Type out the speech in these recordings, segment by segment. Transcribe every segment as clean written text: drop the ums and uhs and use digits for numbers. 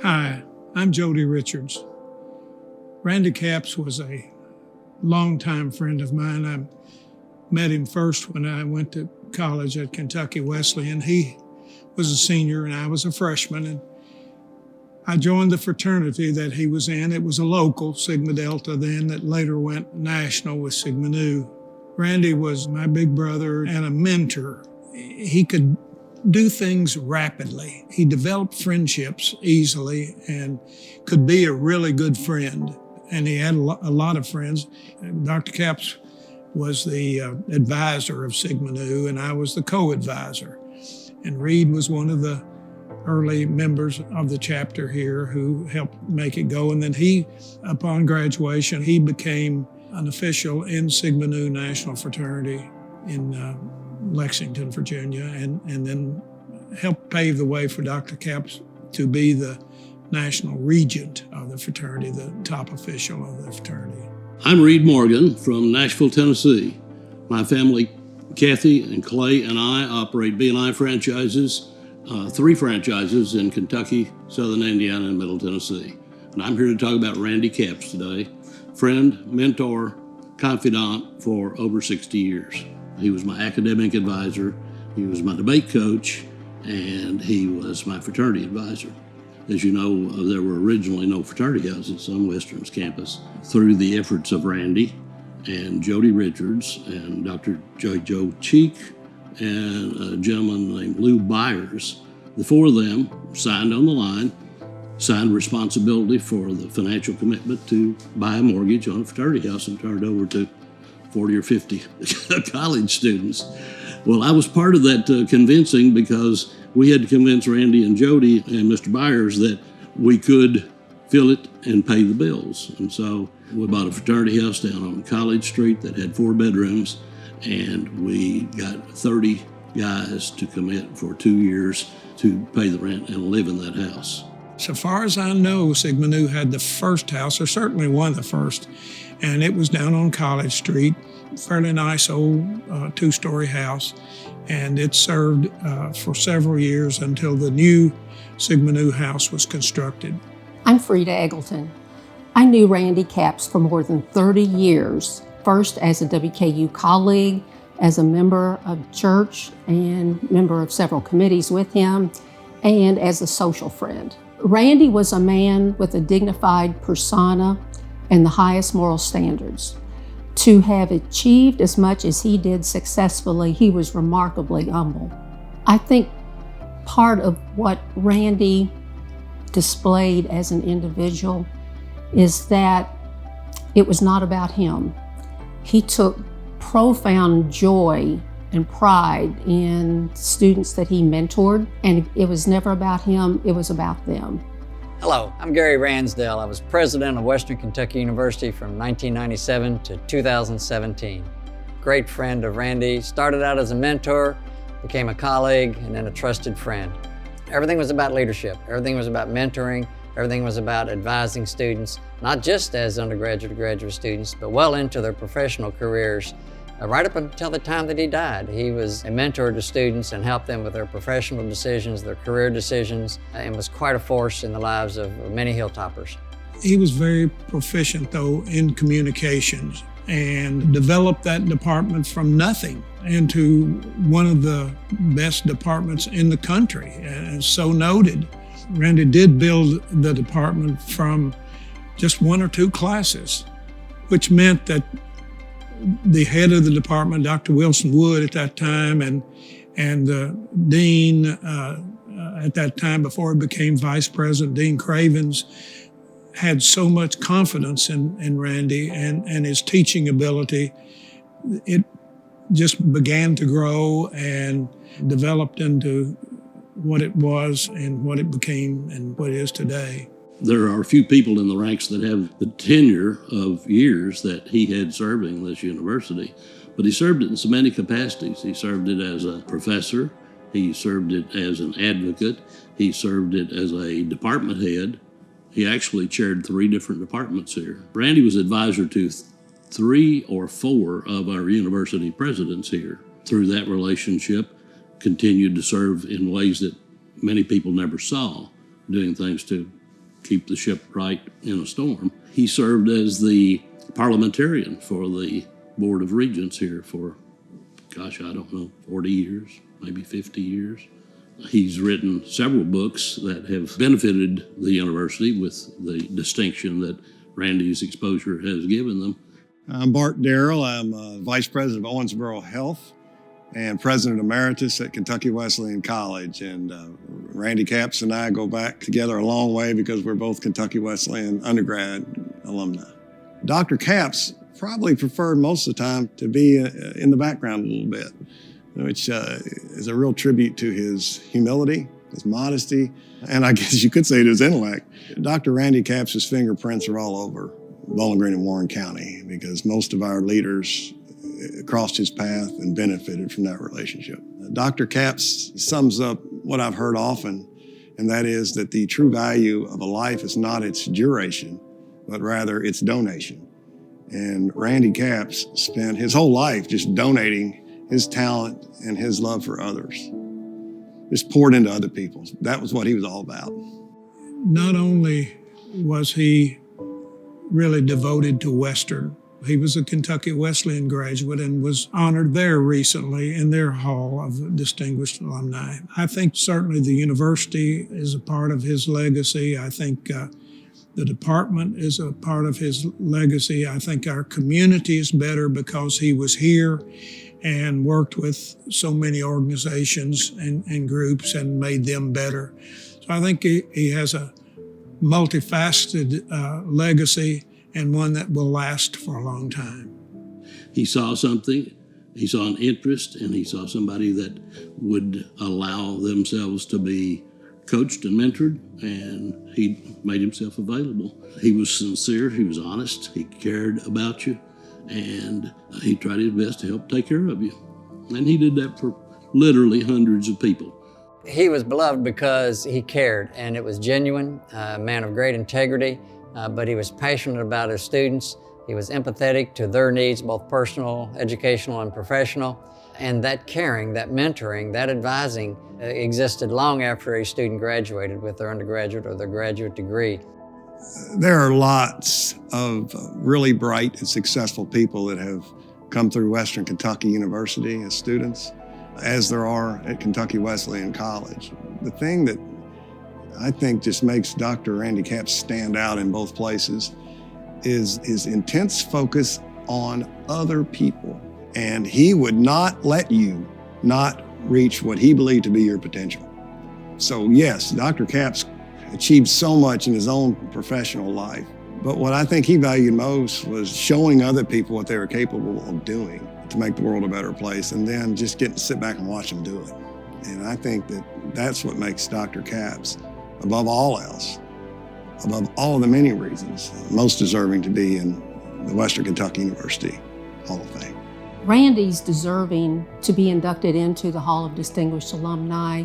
Hi, I'm Jody Richards. Randy Capps was a longtime friend of mine. I met him first when I went to college at Kentucky Wesleyan. He was a senior and I was a freshman, and I joined the fraternity that he was in. It was a local, Sigma Delta then, that later went national with Sigma Nu. Randy was my big brother and a mentor. He could do things rapidly. He developed friendships easily and could be a really good friend. And he had a lot of friends. Dr. Capps was the advisor of Sigma Nu, and I was the co-advisor. And Reed was one of the early members of the chapter here who helped make it go. And then he, upon graduation, he became an official in Sigma Nu National Fraternity in Lexington, Virginia, and then helped pave the way for Dr. Capps to be the national regent of the fraternity, the top official of the fraternity. I'm Reed Morgan from Nashville, Tennessee. My family, Kathy and Clay, and I operate B&I franchises, 3 franchises in Kentucky, Southern Indiana, and Middle Tennessee. And I'm here to talk about Randy Capps today, friend, mentor, confidant for over 60 years. He was my academic advisor, he was my debate coach, and he was my fraternity advisor. As you know, there were originally no fraternity houses on Western's campus. Through the efforts of Randy and Jody Richards and Dr. Joe Cheek and a gentleman named Lou Byers, the 4 of them signed on the line, signed responsibility for the financial commitment to buy a mortgage on a fraternity house and turn it over to 40 or 50 college students. Well, I was part of that convincing because we had to convince Randy and Jody and Mr. Byers that we could fill it and pay the bills. And so we bought a fraternity house down on College Street that had 4 bedrooms, and we got 30 guys to commit for 2 years to pay the rent and live in that house. So far as I know, Sigma Nu had the first house, or certainly one of the first, and it was down on College Street, fairly nice old 2-story house, and it served for several years until the new Sigma Nu house was constructed. I'm Frida Eggleton. I knew Randy Capps for more than 30 years, first as a WKU colleague, as a member of church and member of several committees with him, and as a social friend. Randy was a man with a dignified persona and the highest moral standards. To have achieved as much as he did successfully, he was remarkably humble. I think part of what Randy displayed as an individual is that it was not about him. He took profound joy and pride in students that he mentored, and it was never about him, it was about them. Hello, I'm Gary Ransdell. I was president of Western Kentucky University from 1997 to 2017. Great friend of Randy, started out as a mentor, became a colleague, and then a trusted friend. Everything was about leadership. Everything was about mentoring. Everything was about advising students, not just as undergraduate or graduate students, but well into their professional careers. Right up until the time that he died, he was a mentor to students and helped them with their professional decisions, their career decisions, and was quite a force in the lives of many Hilltoppers. He was very proficient, though, in communications and developed that department from nothing into one of the best departments in the country, and so noted. Randy did build the department from just 1 or 2 classes, which meant that the head of the department, Dr. Wilson Wood at that time, and the dean at that time, before he became vice president, Dean Cravens, had so much confidence in Randy and his teaching ability. It just began to grow and developed into what it was and what it became and what it is today. There are a few people in the ranks that have the tenure of years that he had serving this university, but he served it in so many capacities. He served it as a professor, he served it as an advocate, he served it as a department head. He actually chaired 3 different departments here. Randy was advisor to 3 or 4 of our university presidents here. Through that relationship, continued to serve in ways that many people never saw, doing things to keep the ship right in a storm. He served as the parliamentarian for the Board of Regents here for, gosh, I don't know, 40 years, maybe 50 years. He's written several books that have benefited the university with the distinction that Randy's exposure has given them. I'm Bart Darrell. I'm Vice President of Owensboro Health and President Emeritus at Kentucky Wesleyan College. And Randy Capps and I go back together a long way because we're both Kentucky Wesleyan undergrad alumni. Dr. Capps probably preferred most of the time to be in the background a little bit, which is a real tribute to his humility, his modesty, and I guess you could say to his intellect. Dr. Randy Capps' fingerprints are all over Bowling Green and Warren County because most of our leaders crossed his path and benefited from that relationship. Dr. Capps sums up what I've heard often, and that is that the true value of a life is not its duration, but rather its donation. And Randy Capps spent his whole life just donating his talent and his love for others. Just poured into other people. That was what he was all about. Not only was he really devoted to Western, he was a Kentucky Wesleyan graduate and was honored there recently in their Hall of Distinguished Alumni. I think certainly the university is a part of his legacy. I think the department is a part of his legacy. I think our community is better because he was here and worked with so many organizations and groups and made them better. So I think he has a multifaceted legacy and one that will last for a long time. He saw something, he saw an interest, and he saw somebody that would allow themselves to be coached and mentored, and he made himself available. He was sincere, he was honest, he cared about you, and he tried his best to help take care of you. And he did that for literally hundreds of people. He was beloved because he cared, and it was genuine, a man of great integrity, but he was passionate about his students. He was empathetic to their needs, both personal, educational, and professional. And that caring, that mentoring, that advising existed long after a student graduated with their undergraduate or their graduate degree. There are lots of really bright and successful people that have come through Western Kentucky University as students, as there are at Kentucky Wesleyan College. The thing that I think just makes Dr. Randy Capps stand out in both places is his intense focus on other people. And he would not let you not reach what he believed to be your potential. So yes, Dr. Capps achieved so much in his own professional life, but what I think he valued most was showing other people what they were capable of doing to make the world a better place, and then just getting to sit back and watch them do it. And I think that that's what makes Dr. Capps, above all else, above all of the many reasons, most deserving to be in the Western Kentucky University Hall of Fame. Randy's deserving to be inducted into the Hall of Distinguished Alumni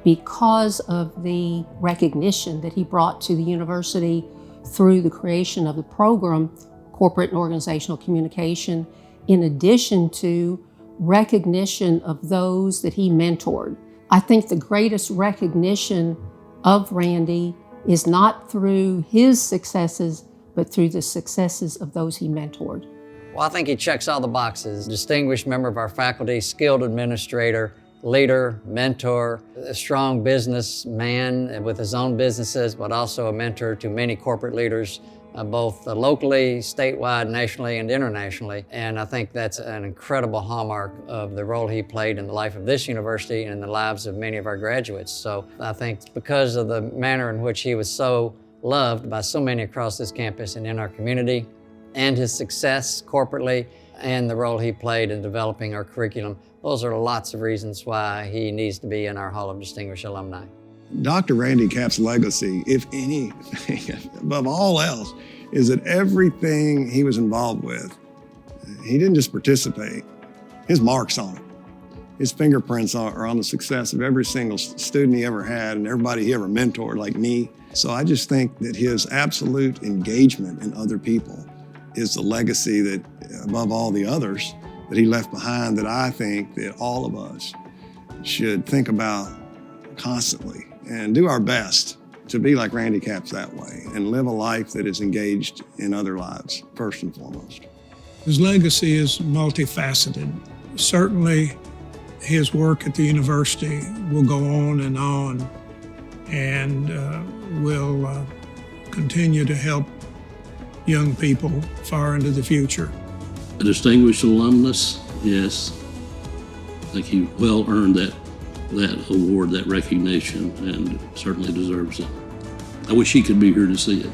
because of the recognition that he brought to the university through the creation of the program, Corporate and Organizational Communication, in addition to recognition of those that he mentored. I think the greatest recognition of Randy is not through his successes, but through the successes of those he mentored. Well, I think he checks all the boxes. Distinguished member of our faculty, skilled administrator, leader, mentor, a strong businessman with his own businesses, but also a mentor to many corporate leaders, both locally, statewide, nationally, and internationally. And I think that's an incredible hallmark of the role he played in the life of this university and in the lives of many of our graduates. So I think because of the manner in which he was so loved by so many across this campus and in our community, and his success corporately, and the role he played in developing our curriculum, those are lots of reasons why he needs to be in our Hall of Distinguished Alumni. Dr. Randy Capps' legacy, if anything, above all else, is that everything he was involved with, he didn't just participate, his mark's on it. His fingerprints are on the success of every single student he ever had and everybody he ever mentored, like me. So I just think that his absolute engagement in other people is the legacy that, above all the others, that he left behind, that I think that all of us should think about constantly and do our best to be like Randy Capps that way and live a life that is engaged in other lives, first and foremost. His legacy is multifaceted. Certainly, his work at the university will go on and will continue to help young people far into the future. A distinguished alumnus, yes. I think he well earned that award, that recognition, and certainly deserves it. I wish he could be here to see it.